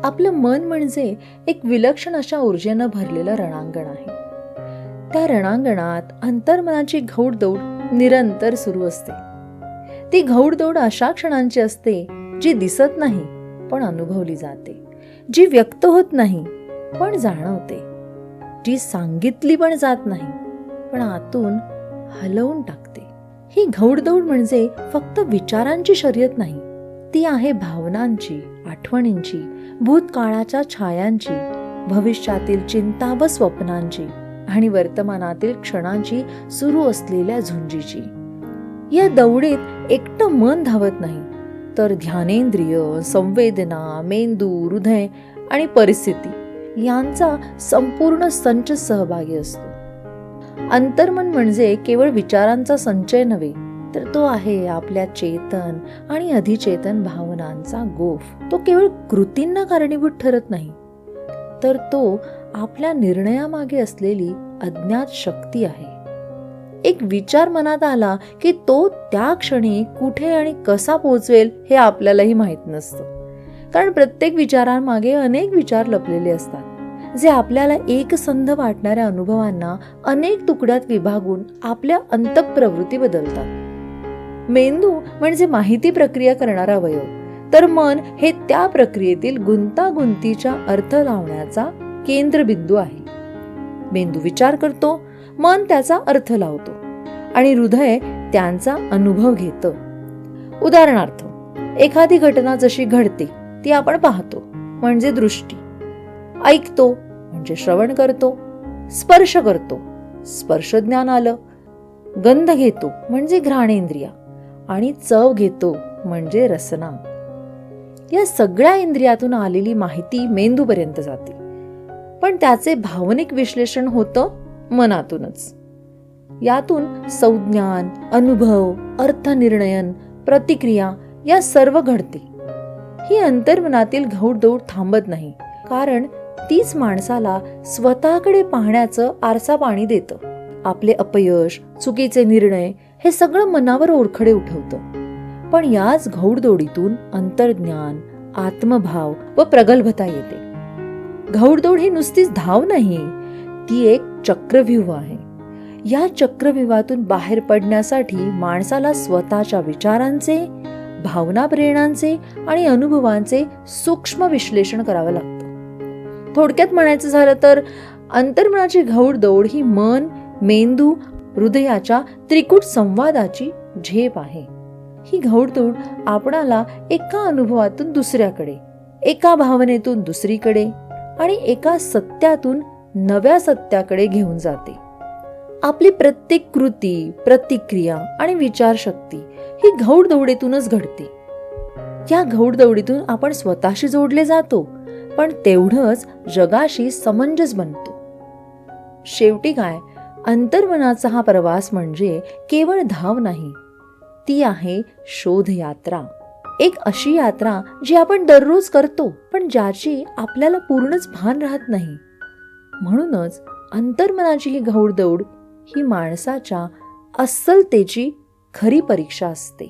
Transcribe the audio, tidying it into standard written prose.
आपलं मन म्हणजे एक विलक्षण अशा ऊर्जेनं भरलेलं रणांगण आहे. त्या रणांगणात अंतर्मनाची घौडदौड निरंतर सुरू असते. ती घौडदौड अशा क्षणांची असते जी दिसत नाही पण अनुभवली जाते, जी व्यक्त होत नाही पण जाणवते, जी सांगितली पण जात नाही पण आतून हलवून टाकते. ही घौडदौड म्हणजे फक्त विचारांची शर्यत नाही, ती आहे भावनांची, आठवणींची, भूतकाळाच्या छायांची, भविष्यातील चिंता व स्वप्नांची आणि वर्तमानातील क्षणांची सुरू असलेल्या झुंजीची. या दौडीत एकटं मन धावत नाही, तर ध्यानेंद्रिय, संवेदना, मेंदू, हृदय आणि परिस्थिती यांचा संपूर्ण संच सहभागी असतो. अंतर्मन म्हणजे केवळ विचारांचा संचय नव्हे, तर तो आहे आपल्या चेतन आणि अधिचेतन भावनांचा गोफ. तो केवळ कृतींना कारणीभूत ठरत नाही, तर तो आपल्या निर्णयामागे असलेली अज्ञात शक्ती आहे. एक विचार मनात आला की तो त्या क्षणी कुठे आणि कसा पोहोचवेल हे आपल्यालाही माहित नसतं, कारण प्रत्येक विचारांमागे अनेक विचार लपलेले असतात, जे आपल्याला एकसंध वाटणाऱ्या अनुभवांना अनेक तुकड्यात विभागून आपल्या अंतःप्रवृत्ती बदलतात. मेंदू म्हणजे माहिती प्रक्रिया करणारा अवयव, तर मन हे त्या प्रक्रियेतील गुंतागुंतीच्या अर्थ लावण्याचा केंद्रबिंदू आहे. मेंदू विचार करतो, मन त्याचा अर्थ लावतो आणि हृदय त्यांचा अनुभव घेतं. उदाहरणार्थ, एखादी घटना जशी घडते ती आपण पाहतो म्हणजे दृष्टी, ऐकतो म्हणजे श्रवण करतो, स्पर्श करतो स्पर्श ज्ञान आलं, गंध घेतो म्हणजे घ्राणेंद्रिय आणि चव घेतो म्हणजे रसना. या सगळ्या इंद्रियातून आलेली माहिती मेंदूपर्यंत जाते, पण त्याचे भावनिक विश्लेषण होतं मनातूनच. यातून संज्ञान, अनुभव, अर्थनिर्णयन, प्रतिक्रिया या सर्व घडते. ही अंतर्मनातील घौडदौड थांबत नाही, कारण तीच माणसाला स्वतःकडे पाहण्याचं आरसा पाणी देतं. आपले अपयश, चुकीचे निर्णय हे सगळं मनावर ओरखडे उठवतं. पण याच घौडदौडीतून अंतर्ज्ञान, आत्मभाव व प्रगल्भता येते. घौडदौड ही नुसतीच धाव नाही, ती एक चक्रव्यूह आहे. या चक्रव्यूहातून बाहेर पडण्यासाठी माणसाला स्वतःच्या विचारांचे, भावना, प्रेरणांचे आणि अनुभवांचे सूक्ष्म विश्लेषण करावं लागतं. थोडक्यात म्हणायचं झालं तर अंतर्मनाची घौडदौड ही मन, मेंदू, हृदयाच्या त्रिकूट संवादाची झेप आहे. ही घौडदौड आपणाला एका अनुभवातून दुसऱ्याकडे, एका भावनेतून दुसरीकडे आणि एका सत्यातून नव्या सत्याकडे घेऊन जाते. आपली प्रत्येक कृती, प्रतिक्रिया आणि विचारशक्ती ही घौडदौडीतूनच घडते. या घौडदौडीतून आपण स्वतःशी जोडले जातो, पण तेवढंच जगाशी समंजस बनतो. शेवटी काय, अंतर्मनाचा हा प्रवास म्हणजे केवळ धाव नाही, ती आहे शोधयात्रा. एक अशी यात्रा जी आपण दररोज करतो, पण ज्याची आपल्याला पूर्णच भान राहत नाही. म्हणूनच अंतर्मनाची ही घौडदौड ही माणसाच्या अस्सलतेची खरी परीक्षा असते.